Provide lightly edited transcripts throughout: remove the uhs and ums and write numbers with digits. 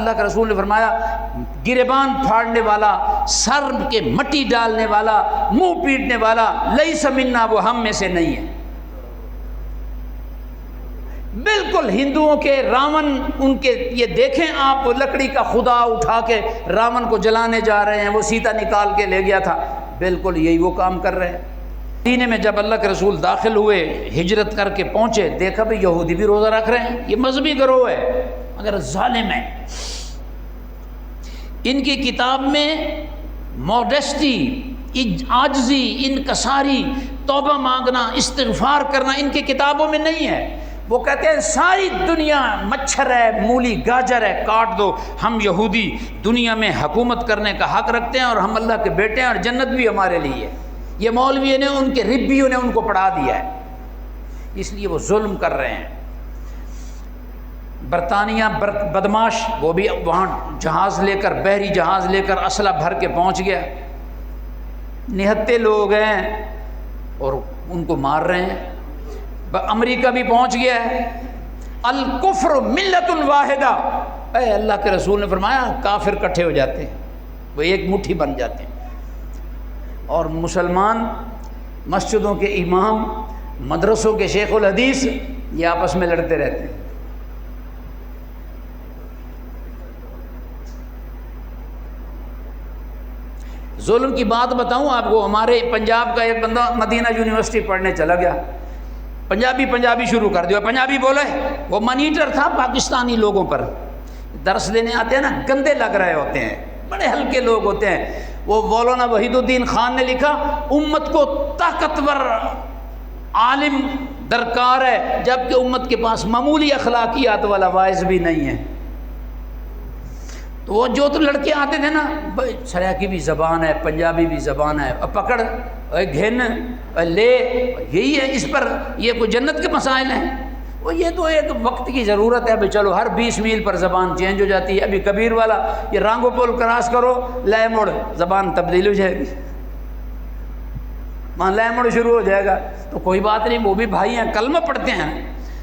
اللہ کے رسول نے فرمایا گریبان پھاڑنے والا، سر کے مٹی ڈالنے والا، منہ پیٹنے والا، لیس منا، وہ ہم میں سے نہیں ہے۔ بالکل ہندوؤں کے راون، ان کے یہ دیکھیں آپ، وہ لکڑی کا خدا اٹھا کے راون کو جلانے جا رہے ہیں، وہ سیتا نکال کے لے گیا تھا، بالکل یہی وہ کام کر رہے ہیں۔ مدینے میں جب اللہ کے رسول داخل ہوئے، ہجرت کر کے پہنچے، دیکھا بھی یہودی بھی روزہ رکھ رہے ہیں، یہ مذہبی گروہ ہے مگر ظالم ہے۔ ان کی کتاب میں موڈسٹی، عاجزی، انکساری، توبہ مانگنا، استغفار کرنا ان کی کتابوں میں نہیں ہے۔ وہ کہتے ہیں ساری دنیا مچھر ہے، مولی گاجر ہے، کاٹ دو، ہم یہودی دنیا میں حکومت کرنے کا حق رکھتے ہیں اور ہم اللہ کے بیٹے ہیں اور جنت بھی ہمارے لیے ہے۔ یہ مولوی نے، ان کے ربیوں نے ان کو پڑھا دیا ہے، اس لیے وہ ظلم کر رہے ہیں۔ برطانیہ بدماش، وہ بھی وہاں جہاز لے کر، بحری جہاز لے کر اسلحہ بھر کے پہنچ گیا، نہتے لوگ ہیں اور ان کو مار رہے ہیں۔ امریکہ بھی پہنچ گیا ہے۔ الکفر ملت واحدہ، اے اللہ کے رسول نے فرمایا کافر کٹھے ہو جاتے ہیں، وہ ایک مٹھی بن جاتے ہیں، اور مسلمان مسجدوں کے امام، مدرسوں کے شیخ الحدیث یہ آپس میں لڑتے رہتے ہیں۔ ظلم کی بات بتاؤں آپ کو، ہمارے پنجاب کا ایک بندہ مدینہ یونیورسٹی پڑھنے چلا گیا، پنجابی شروع کر دیا، پنجابی بولے، وہ مانیٹر تھا پاکستانی لوگوں پر، درس دینے آتے ہیں نا، گندے لگ رہے ہوتے ہیں، بڑے ہلکے لوگ ہوتے ہیں۔ وہ مولانا وحید الدین خان نے لکھا، امت کو طاقتور عالم درکار ہے، جبکہ امت کے پاس معمولی اخلاقیات والا واعظ بھی نہیں ہے۔ تو وہ جو تو لڑکے آتے تھے نا، سرائکی بھی زبان ہے، پنجابی بھی زبان ہے، پکڑ، گھن، لے، یہی ہے، اس پر یہ کوئی جنت کے مسائل ہیں؟ وہ یہ تو ایک وقت کی ضرورت ہے، ابھی چلو ہر 20 میل پر زبان چینج ہو جاتی ہے۔ ابھی کبیر والا یہ رانگو پول کراس کرو، لے مڑ زبان تبدیل ہو جائے گی، وہاں لے مڑ شروع ہو جائے گا، تو کوئی بات نہیں، وہ بھی بھائی ہیں، کلمہ پڑھتے ہیں،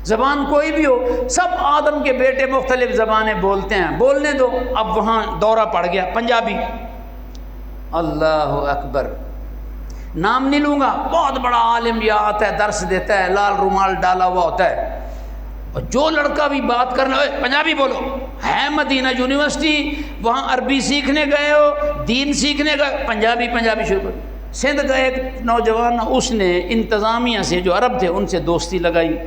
زبان کوئی بھی ہو، سب آدم کے بیٹے مختلف زبانیں بولتے ہیں، بولنے دو۔ اب وہاں دورہ پڑ گیا پنجابی، اللہ اکبر، نام نہیں لوں گا، بہت بڑا عالم یہ آتا ہے، درس دیتا ہے، لال رومال ڈالا ہوا ہوتا ہے، اور جو لڑکا بھی بات کرنا، پنجابی بولو، ہے مدینہ یونیورسٹی، وہاں عربی سیکھنے گئے ہو، دین سیکھنے گئے، پنجابی شروع کر۔ سندھ کا ایک نوجوان، اس نے انتظامیہ سے، جو عرب تھے، ان سے دوستی لگائی،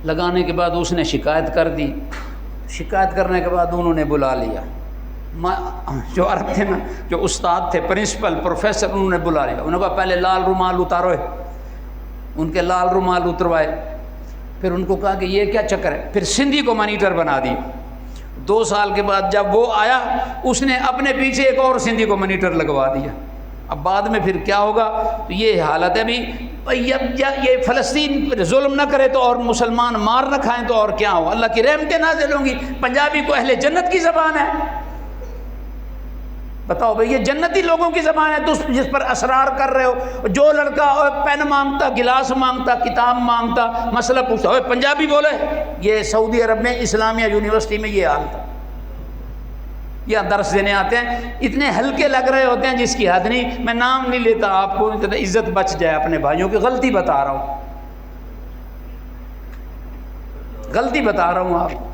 لگانے کے بعد اس نے شکایت کر دی، شکایت کرنے کے بعد انہوں نے بلا لیا، جو عرب تھے نا، جو استاد تھے، پرنسپل، پروفیسر، انہوں نے بلا لیا، انہوں نے کہا پہلے لال رومال اتارو، ان کے لال رومال اتروائے، پھر ان کو کہا کہ یہ کیا چکر ہے، پھر سندھی کو مانیٹر بنا دی۔ 2 سال کے بعد جب وہ آیا، اس نے اپنے پیچھے ایک اور سندھی کو مانیٹر لگوا دیا۔ اب بعد میں پھر کیا ہوگا، تو یہ حالت ہے ابھی، یہ فلسطین پر ظلم نہ کرے تو، اور مسلمان مار نہ کھائیں تو اور کیا ہو، اللہ کی رحمتیں نازل ہوں گی۔ پنجابی کو اہل جنت کی زبان ہے، بتاؤ بھئی، یہ جنتی لوگوں کی زبان ہے، تو جس پر اسرار کر رہے ہو، جو لڑکا پین مانگتا، گلاس مانگتا، کتاب مانگتا، مسئلہ پوچھتا، پنجابی بولے۔ یہ سعودی عرب میں اسلامیہ یونیورسٹی میں یہ حال تھا، یا درس دینے آتے ہیں، اتنے ہلکے لگ رہے ہوتے ہیں جس کی حد نہیں۔ میں نام نہیں لیتا، آپ کو عزت بچ جائے، اپنے بھائیوں کی غلطی بتا رہا ہوں، غلطی بتا رہا ہوں آپ کو۔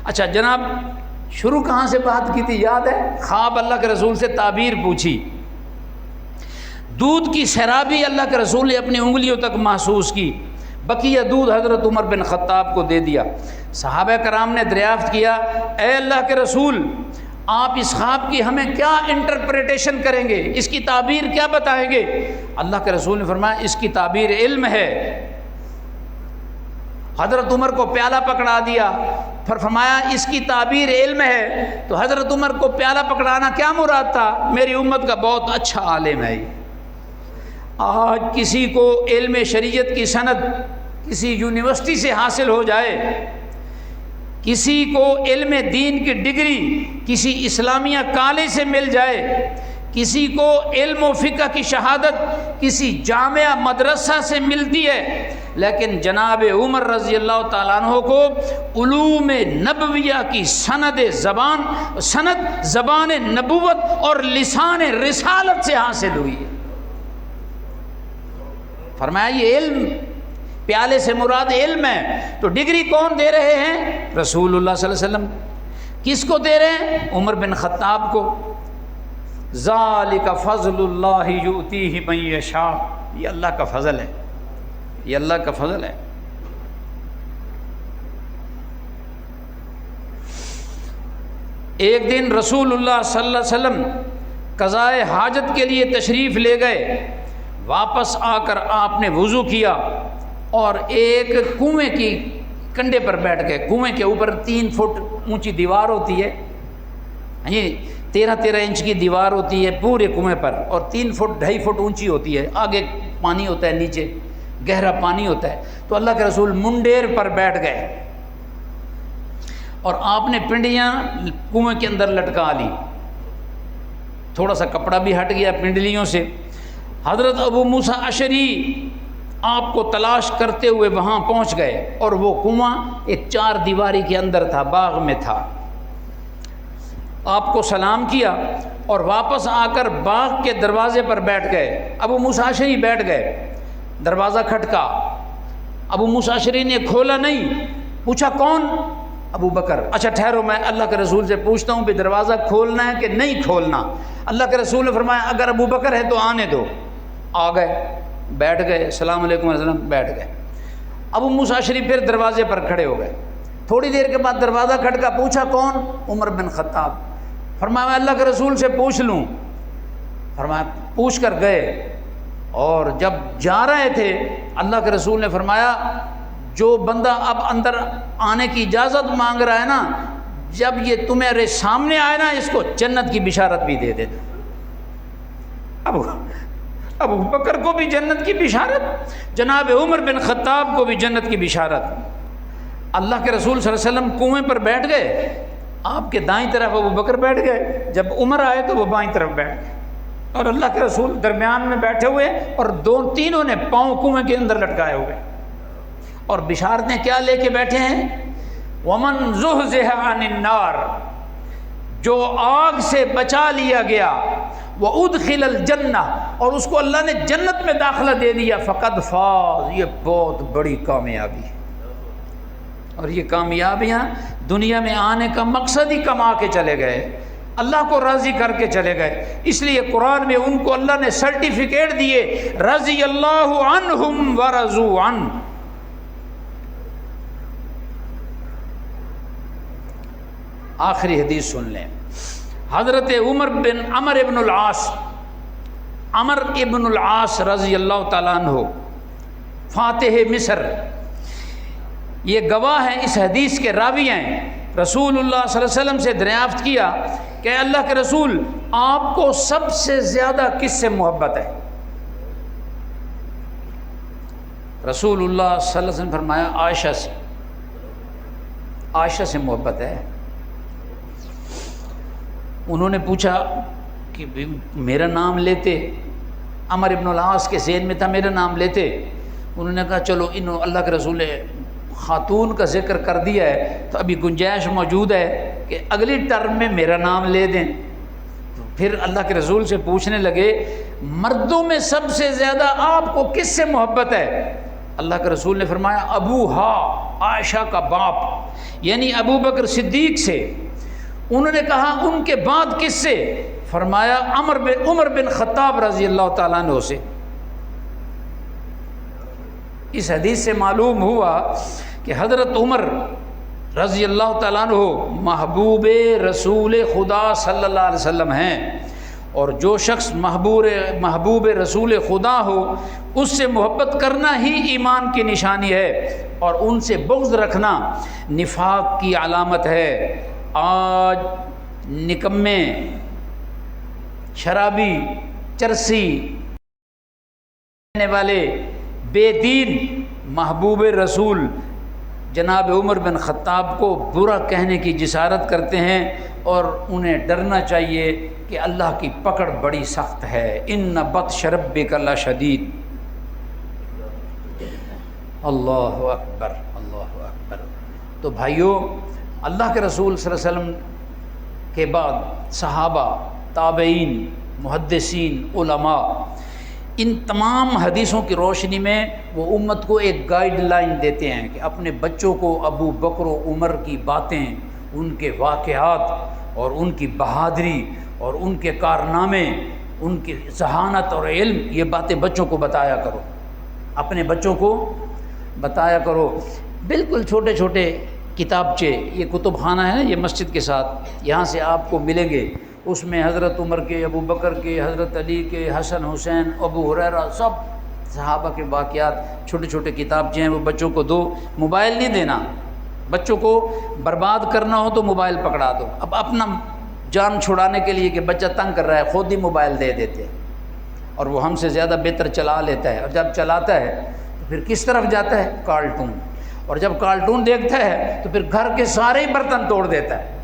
اچھا جناب، شروع کہاں سے بات کی تھی یاد ہے؟ خواب اللہ کے رسول سے تعبیر پوچھی، دودھ کی سیرابی اللہ کے رسول نے اپنی انگلیوں تک محسوس کی، بقیہ دودھ حضرت عمر بن خطاب کو دے دیا۔ صحابہ کرام نے دریافت کیا، اے اللہ کے رسول، آپ اس خواب کی ہمیں کیا انٹرپریٹیشن کریں گے، اس کی تعبیر کیا بتائیں گے؟ اللہ کے رسول نے فرمایا، اس کی تعبیر علم ہے۔ حضرت عمر کو پیالہ پکڑا دیا، پھر فرمایا اس کی تعبیر علم ہے۔ تو حضرت عمر کو پیالہ پکڑانا کیا مراد تھا؟ میری امت کا بہت اچھا عالم ہے۔ آج کسی کو علم شریعت کی سند کسی یونیورسٹی سے حاصل ہو جائے، کسی کو علم دین کی ڈگری کسی اسلامیہ کالج سے مل جائے، کسی کو علم و فقہ کی شہادت کسی جامعہ مدرسہ سے ملتی ہے، لیکن جناب عمر رضی اللہ تعالیٰ عنہ کو علوم نبویہ کی سند زبان نبوت اور لسان رسالت سے حاصل ہوئی ہے۔ فرمایا یہ علم، پیالے سے مراد علم ہے، تو ڈگری کون دے رہے ہیں؟ رسول اللہ صلی اللہ علیہ وسلم۔ کس کو دے رہے ہیں؟ عمر بن خطاب کو۔ ذالک فضل اللہ یؤتیہ من یشاء، یہ اللہ کا فضل ہے، یہ اللہ کا فضل ہے۔ ایک دن رسول اللہ صلی اللہ علیہ وسلم قضائے حاجت کے لیے تشریف لے گئے، واپس آ کر آپ نے وضو کیا اور ایک کنویں کی کنڈے پر بیٹھ گئے۔ کنویں کے اوپر 3 فٹ اونچی دیوار ہوتی ہے، 13 انچ کی دیوار ہوتی ہے پورے کنویں پر، اور 3 فٹ 2.5 فٹ اونچی ہوتی ہے، آگے پانی ہوتا ہے، نیچے گہرا پانی ہوتا ہے۔ تو اللہ کے رسول منڈیر پر بیٹھ گئے اور آپ نے پنڈلیاں کنویں کے اندر لٹکا لی، تھوڑا سا کپڑا بھی ہٹ گیا پنڈلیوں سے۔ حضرت ابو موسیٰ اشعری آپ کو تلاش کرتے ہوئے وہاں پہنچ گئے، اور وہ کنواں ایک 4 دیواری کے اندر تھا، باغ میں تھا۔ آپ کو سلام کیا اور واپس آ کر باغ کے دروازے پر بیٹھ گئے۔ ابو موسیٰ اشعری بیٹھ گئے، دروازہ کھٹکا، ابو موسیٰ اشعری نے کھولا نہیں، پوچھا کون؟ ابو بکر۔ اچھا ٹھہرو، میں اللہ کے رسول سے پوچھتا ہوں کہ دروازہ کھولنا ہے کہ نہیں کھولنا۔ اللہ کے رسول نے فرمایا اگر ابو بکر ہے تو آنے دو۔ آ گئے، بیٹھ گئے، السلام علیکم وسلم، بیٹھ گئے۔ ابو موسیٰ اشعری پھر دروازے پر کھڑے ہو گئے، تھوڑی دیر کے بعد دروازہ کھٹکا، پوچھا کون؟ عمر بن خطاب۔ فرمایا میں اللہ کے رسول سے پوچھ لوں۔ فرمایا پوچھ کر گئے، اور جب جا رہے تھے اللہ کے رسول نے فرمایا جو بندہ اب اندر آنے کی اجازت مانگ رہا ہے نا، جب یہ تمہارے سامنے آئے نا، اس کو جنت کی بشارت بھی دے دینا۔ ابو بکر کو بھی جنت کی بشارت، جناب عمر بن خطاب کو بھی جنت کی بشارت۔ اللہ کے رسول صلی اللہ علیہ وسلم کنویں پر بیٹھ گئے، آپ کے دائیں طرف ابو بکر بیٹھ گئے، جب عمر آئے تو وہ بائیں طرف بیٹھ گئے، اور اللہ کے رسول درمیان میں بیٹھے ہوئے، اور تینوں نے پاؤں کنویں کے اندر لٹکائے ہوئے، اور بشارتیں کیا لے کے بیٹھے ہیں؟ وَمَنْ زُحْزِحَ عَنِ النَّارِ، جو آگ سے بچا لیا گیا، وَأُدْخِلَ الْجَنَّةَ، اور اس کو اللہ نے جنت میں داخلہ دے دیا، فَقَدْ فَاز، یہ بہت بڑی کامیابی ہے۔ اور یہ کامیابیاں دنیا میں آنے کا مقصد ہی کما کے چلے گئے، اللہ کو راضی کر کے چلے گئے۔ اس لیے قرآن میں ان کو اللہ نے سرٹیفکیٹ دیے، رضی اللہ عنہم ورضوا عنہ۔ آخری حدیث سن لیں، حضرت عمر ابن العاص رضی اللہ تعالیٰ عنہ فاتح مصر، یہ گواہ ہیں، اس حدیث کے راوی ہیں۔ رسول اللہ صلی اللہ علیہ وسلم سے دریافت کیا کہ اللہ کے رسول آپ کو سب سے زیادہ کس سے محبت ہے؟ رسول اللہ صلی اللہ علیہ وسلم فرمایا عائشہ سے، عائشہ سے محبت ہے۔ انہوں نے پوچھا کہ میرا نام لیتے، عمر ابن العاص کے ذہن میں تھا میرا نام لیتے۔ انہوں نے کہا چلو اللہ کے رسول نے خاتون کا ذکر کر دیا ہے تو ابھی گنجائش موجود ہے کہ اگلی ٹرم میں میرا نام لے دیں۔ تو پھر اللہ کے رسول سے پوچھنے لگے مردوں میں سب سے زیادہ آپ کو کس سے محبت ہے؟ اللہ کے رسول نے فرمایا ابوہا، عائشہ کا باپ، یعنی ابو بکر صدیق سے۔ انہوں نے کہا ان کے بعد کس سے؟ فرمایا عمر بن خطاب رضی اللہ تعالیٰ عنہ سے۔ اس حدیث سے معلوم ہوا کہ حضرت عمر رضی اللہ تعالیٰ عنہ محبوب رسول خدا صلی اللہ علیہ وسلم ہیں، اور جو شخص محبوب رسول خدا ہو اس سے محبت کرنا ہی ایمان کی نشانی ہے، اور ان سے بغض رکھنا نفاق کی علامت ہے۔ آج نکمے، شرابی، چرسی والے بے دین محبوب رسول جناب عمر بن خطاب کو برا کہنے کی جسارت کرتے ہیں، اور انہیں ڈرنا چاہیے کہ اللہ کی پکڑ بڑی سخت ہے۔ ان بطش ربک لشدید۔ اللہ اکبر، اللہ اکبر۔ تو بھائیوں، اللہ کے رسول صلی اللہ علیہ وسلم کے بعد صحابہ، تابعین، محدثین، علماء، ان تمام حدیثوں کی روشنی میں وہ امت کو ایک گائیڈ لائن دیتے ہیں کہ اپنے بچوں کو ابو بکر و عمر کی باتیں، ان کے واقعات اور ان کی بہادری اور ان کے کارنامے، ان کی ذہانت اور علم، یہ باتیں بچوں کو بتایا کرو، اپنے بچوں کو بتایا کرو۔ بالکل چھوٹے چھوٹے کتابچے، یہ کتب خانہ ہے یہ مسجد کے ساتھ، یہاں سے آپ کو ملیں گے، اس میں حضرت عمر کے، ابو بکر کے، حضرت علی کے، حسن حسین، ابو ہریرہ، سب صحابہ کے واقعات، چھوٹے چھوٹے کتابچے ہیں، وہ بچوں کو دو۔ موبائل نہیں دینا، بچوں کو برباد کرنا ہو تو موبائل پکڑا دو۔ اب اپنا جان چھڑانے کے لیے کہ بچہ تنگ کر رہا ہے، خود ہی موبائل دے دیتے ہیں، اور وہ ہم سے زیادہ بہتر چلا لیتا ہے، اور جب چلاتا ہے تو پھر کس طرف جاتا ہے؟ کارٹون، اور جب کارٹون دیکھتا ہے تو پھر گھر کے سارے ہی برتن توڑ دیتا ہے،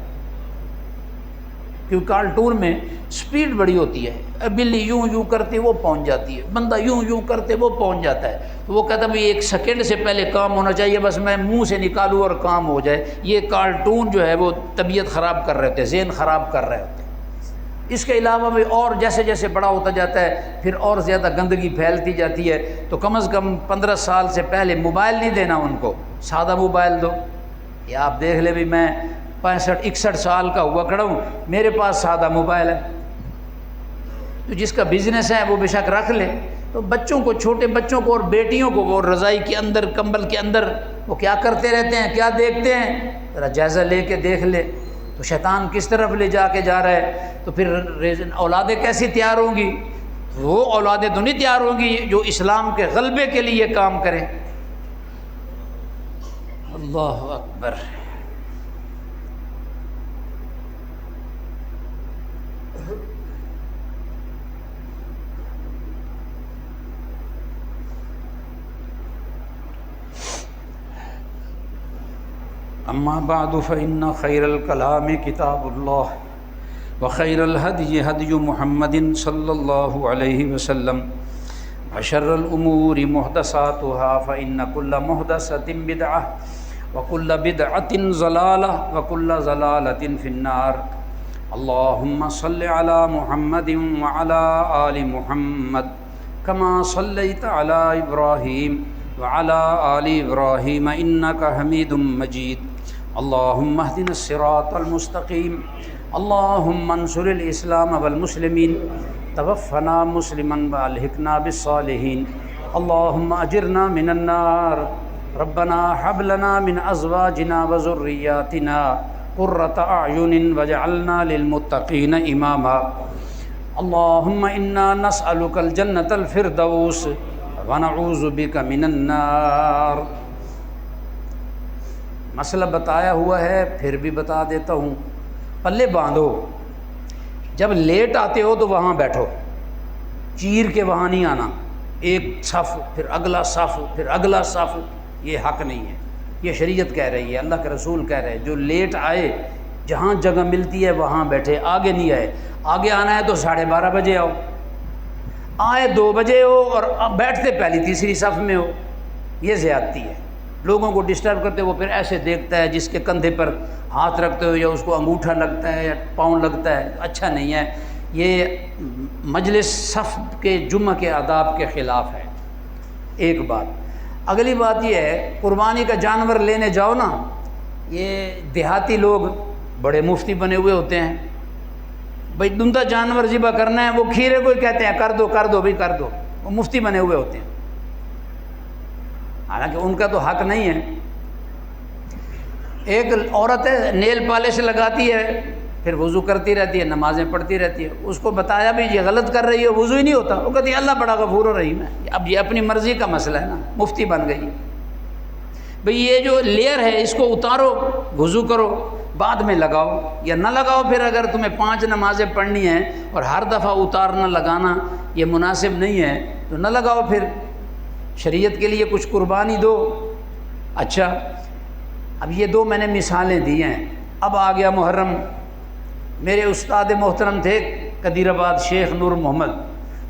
کیونکہ کارٹون میں سپیڈ بڑی ہوتی ہے، بلی یوں یوں کرتے وہ پہنچ جاتی ہے، بندہ یوں یوں کرتے وہ پہنچ جاتا ہے، تو وہ کہتا ہے بھائی 1 سیکنڈ سے پہلے کام ہونا چاہیے، بس میں منہ سے نکالوں اور کام ہو جائے۔ یہ کارٹون جو ہے وہ طبیعت خراب کر رہے ہوتے ہیں، ذہن خراب کر رہے ہوتے ہیں۔ اس کے علاوہ بھی اور جیسے جیسے بڑا ہوتا جاتا ہے پھر اور زیادہ گندگی پھیلتی جاتی ہے، تو کم از کم 15 سال سے پہلے موبائل نہیں دینا ان کو، سادہ موبائل دو۔ یہ آپ دیکھ لیں بھی میں 65-61 سال کا ہوا کھڑا ہوں، میرے پاس سادہ موبائل ہے۔ تو جس کا بزنس ہے وہ بے شک رکھ لے، تو بچوں کو، چھوٹے بچوں کو اور بیٹیوں کو وہ رضائی کے اندر، کمبل کے اندر وہ کیا کرتے رہتے ہیں، کیا دیکھتے ہیں، ذرا جائزہ لے کے دیکھ لے تو شیطان کس طرف لے جا کے جا رہا ہے۔ تو پھر اولادیں کیسی تیار ہوں گی؟ وہ اولادیں تو نہیں تیار ہوں گی جو اسلام کے غلبے کے لیے کام کریں۔ اللہ اکبر۔ اما بعد فإن خير الكلام كتاب الله وخير الهدي هدي محمد صلى الله عليه وسلم وشر الأمور محدثاتها فإن كل محدثة بدعة وكل بدعة ضلالة وكل ضلالة في النار۔ اللهم صل على محمد وعلى آل محمد كما صليت على إبراهيم وعلى آل إبراهيم إنك حميد مجيد۔ اللهم اهدنا الصراط المستقيم، اللهم انصر الإسلام والمسلمين، توفنا مسلما والحقنا بالصالحين، اللهم أجرنا من النار، ربنا هب لنا من أزواجنا وذرياتنا قرة أعين واجعلنا للمتقين إماما۔ اللهم إنا نسألك الجنة الفردوس ونعوذ بك من النار۔ مسئلہ بتایا ہوا ہے، پھر بھی بتا دیتا ہوں، پلے باندھو، جب لیٹ آتے ہو تو وہاں بیٹھو، چیر کے وہاں نہیں آنا، ایک صف پھر اگلا صف پھر اگلا صف، یہ حق نہیں ہے، یہ شریعت کہہ رہی ہے، اللہ کے رسول کہہ رہے ہیں، جو لیٹ آئے جہاں جگہ ملتی ہے وہاں بیٹھے، آگے نہیں آئے، آگے آنا ہے تو 12:30 بجے آؤ، آئے 2 بجے ہو اور بیٹھتے پہلی تیسری صف میں ہو، یہ زیادتی ہے، لوگوں کو ڈسٹرب کرتے، وہ پھر ایسے دیکھتا ہے جس کے کندھے پر ہاتھ رکھتے ہو یا اس کو انگوٹھا لگتا ہے یا پاؤں لگتا ہے، اچھا نہیں ہے، یہ مجلس صف کے جمعہ کے آداب کے خلاف ہے۔ ایک بات، اگلی بات یہ ہے، قربانی کا جانور لینے جاؤ نا، یہ دیہاتی لوگ بڑے مفتی بنے ہوئے ہوتے ہیں، بھائی دندہ جانور ذبح کرنا ہے، وہ کھیرے کو ہی کہتے ہیں کر دو کر دو بھائی کر دو، وہ مفتی بنے ہوئے ہوتے ہیں، حالانکہ ان کا تو حق نہیں ہے۔ ایک عورت ہے نیل پالش لگاتی ہے، پھر وضو کرتی رہتی ہے، نمازیں پڑھتی رہتی ہے، اس کو بتایا بھی یہ غلط کر رہی ہے، وضو ہی نہیں ہوتا، وہ کہتی ہے اللہ بڑا غفور و رحیم ہے۔ اب یہ اپنی مرضی کا مسئلہ ہے نا، مفتی بن گئی ہے بھئی، یہ جو لیئر ہے اس کو اتارو، وضو کرو، بعد میں لگاؤ یا نہ لگاؤ، پھر اگر تمہیں 5 نمازیں پڑھنی ہیں اور ہر دفعہ اتارنا لگانا یہ مناسب نہیں ہے تو نہ لگاؤ، پھر شریعت کے لیے کچھ قربانی دو۔ اچھا، اب یہ 2 میں نے مثالیں دی ہیں، اب آ گیا محرم۔ میرے استاد محترم تھے قدیر آباد شیخ نور محمد،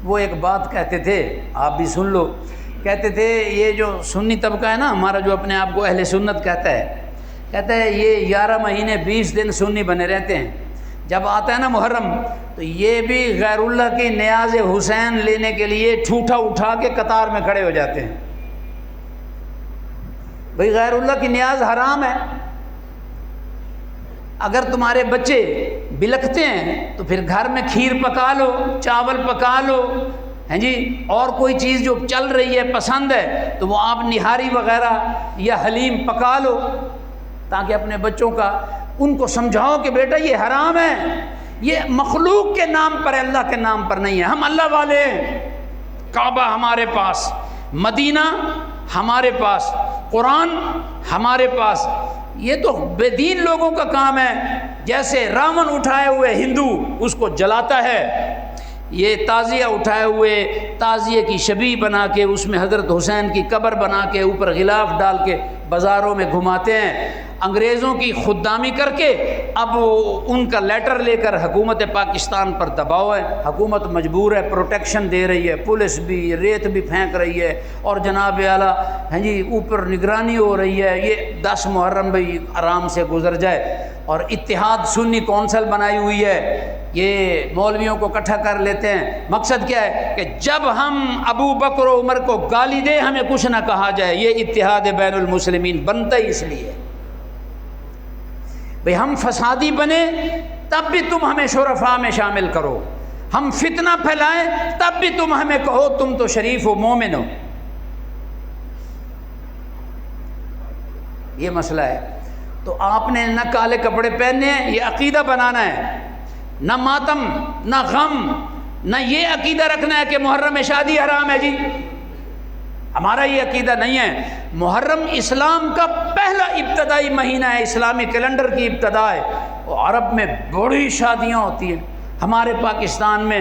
وہ ایک بات کہتے تھے، آپ بھی سن لو، کہتے تھے یہ جو سنی طبقہ ہے نا ہمارا، جو اپنے آپ کو اہل سنت کہتا ہے یہ 11 مہینے 20 دن سنی بنے رہتے ہیں، جب آتا ہے نا محرم تو یہ بھی غیر اللہ کی نیاز حسین لینے کے لیے ٹھوٹا اٹھا کے قطار میں کھڑے ہو جاتے ہیں۔ بھئی غیر اللہ کی نیاز حرام ہے۔ اگر تمہارے بچے بلکتے ہیں تو پھر گھر میں کھیر پکا لو، چاول پکا لو، ہیں جی، اور کوئی چیز جو چل رہی ہے پسند ہے تو وہ آپ نہاری وغیرہ یا حلیم پکا لو، تاکہ اپنے بچوں کا ان کو سمجھاؤ کہ بیٹا یہ حرام ہے، یہ مخلوق کے نام پر ہے، اللہ کے نام پر نہیں ہے۔ ہم اللہ والے ہیں، کعبہ ہمارے پاس، مدینہ ہمارے پاس، قرآن ہمارے پاس۔ یہ تو بے دین لوگوں کا کام ہے، جیسے راون اٹھائے ہوئے ہندو اس کو جلاتا ہے، یہ تعزیہ اٹھائے ہوئے تعزیے کی شبیہ بنا کے اس میں حضرت حسین کی قبر بنا کے اوپر غلاف ڈال کے بازاروں میں گھماتے ہیں، انگریزوں کی خدامی کر کے اب ان کا لیٹر لے کر حکومت پاکستان پر دباؤ ہے، حکومت مجبور ہے، پروٹیکشن دے رہی ہے، پولیس بھی ریت بھی پھینک رہی ہے، اور جناب اعلیٰ ہیں جی اوپر نگرانی ہو رہی ہے، یہ 10 محرم بھی آرام سے گزر جائے۔ اور اتحاد سنی کونسل بنائی ہوئی ہے، یہ مولویوں کو اکٹھا کر لیتے ہیں، مقصد کیا ہے کہ جب ہم ابو بکر و عمر کو گالی دیں ہمیں کچھ نہ کہا جائے۔ یہ اتحاد بین المسلمین بنتا ہی اس لیے بھئی ہم فسادی بنے تب بھی تم ہمیں شرفاء میں شامل کرو، ہم فتنہ پھیلائیں تب بھی تم ہمیں کہو تم تو شریف ہو، مومن ہو۔ یہ مسئلہ ہے۔ تو آپ نے نہ کالے کپڑے پہننے ہیں، یہ عقیدہ بنانا ہے، نہ ماتم نہ غم، نہ یہ عقیدہ رکھنا ہے کہ محرم میں شادی حرام ہے۔ جی ہمارا یہ عقیدہ نہیں ہے۔ محرم اسلام کا پہلا ابتدائی مہینہ ہے، اسلامی کیلنڈر کی ابتدا ہے، اور عرب میں بڑی شادیاں ہوتی ہیں۔ ہمارے پاکستان میں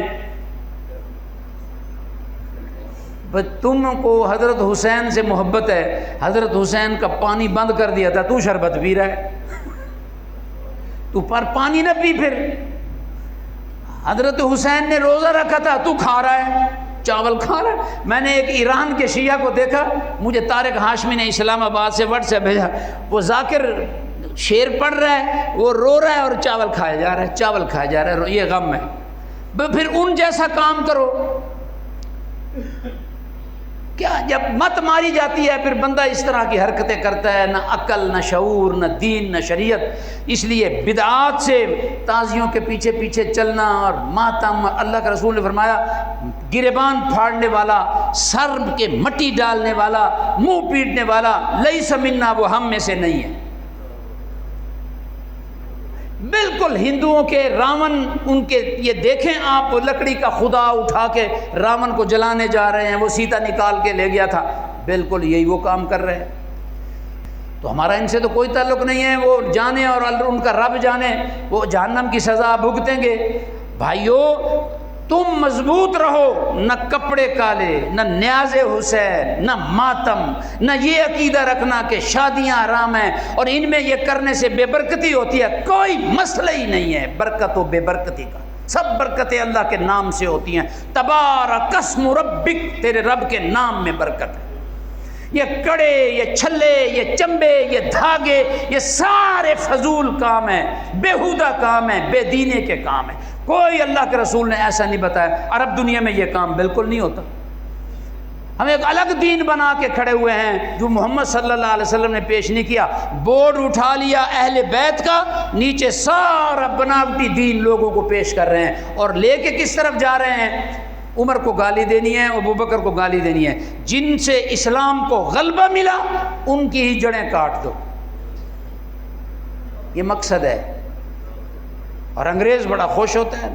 تم کو حضرت حسین سے محبت ہے، حضرت حسین کا پانی بند کر دیا تھا، تو شربت پی رہا ہے، تو پر پانی نہ پی، پھر حضرت حسین نے روزہ رکھا تھا، تو کھا رہا ہے، چاول کھا رہا ہے۔ میں نے ایک ایران کے شیعہ کو دیکھا، مجھے طارق ہاشمی نے اسلام آباد سے واٹس ایپ بھیجا، وہ ذاکر شعر پڑھ رہا ہے، وہ رو رہا ہے اور چاول کھایا جا رہا ہے، چاول کھایا جا رہا ہے، یہ غم ہے۔ پھر ان جیسا کام کرو۔ کیا جب مت ماری جاتی ہے پھر بندہ اس طرح کی حرکتیں کرتا ہے، نہ عقل نہ شعور نہ دین نہ شریعت۔ اس لیے بدعات سے تازیوں کے پیچھے پیچھے چلنا اور ماتم، اللہ کے رسول نے فرمایا گریبان پھاڑنے والا، سر کے مٹی ڈالنے والا، منہ پیٹنے والا، لیس منا، وہ ہم میں سے نہیں ہے۔ بالکل ہندوؤں کے راون، ان کے یہ دیکھیں آپ، لکڑی کا خدا اٹھا کے راون کو جلانے جا رہے ہیں، وہ سیتا نکال کے لے گیا تھا، بالکل یہی وہ کام کر رہے ہیں۔ تو ہمارا ان سے تو کوئی تعلق نہیں ہے، وہ جانے اور ان کا رب جانے، وہ جہنم کی سزا بھگتیں گے۔ بھائیو تم مضبوط رہو، نہ کپڑے کالے، نہ نیاز حسین، نہ ماتم، نہ یہ عقیدہ رکھنا کہ شادیاں حرام ہیں اور ان میں یہ کرنے سے بے برکتی ہوتی ہے۔ کوئی مسئلہ ہی نہیں ہے برکت و بے برکتی کا، سب برکتیں اللہ کے نام سے ہوتی ہیں۔ تبارک اسم ربک، تیرے رب کے نام میں برکت ہے۔ یہ کڑے، یہ چھلے، یہ چمبے، یہ دھاگے، یہ سارے فضول کام ہیں، بیہودہ کام ہیں، بے دینے کے کام ہیں۔ کوئی اللہ کے رسول نے ایسا نہیں بتایا۔ عرب دنیا میں یہ کام بالکل نہیں ہوتا۔ ہم ایک الگ دین بنا کے کھڑے ہوئے ہیں جو محمد صلی اللہ علیہ وسلم نے پیش نہیں کیا۔ بورڈ اٹھا لیا اہل بیت کا، نیچے سارا بناوٹی دین لوگوں کو پیش کر رہے ہیں، اور لے کے کس طرف جا رہے ہیں؟ عمر کو گالی دینی ہے، ابوبکر کو گالی دینی ہے۔ جن سے اسلام کو غلبہ ملا ان کی ہی جڑیں کاٹ دو، یہ مقصد ہے۔ اور انگریز بڑا خوش ہوتا ہے۔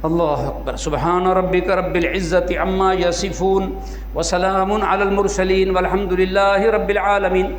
اللہ اکبر۔ سبحان ربک رب العزت عما یصفون وسلام علی المرسلین والحمد للہ رب العالمین۔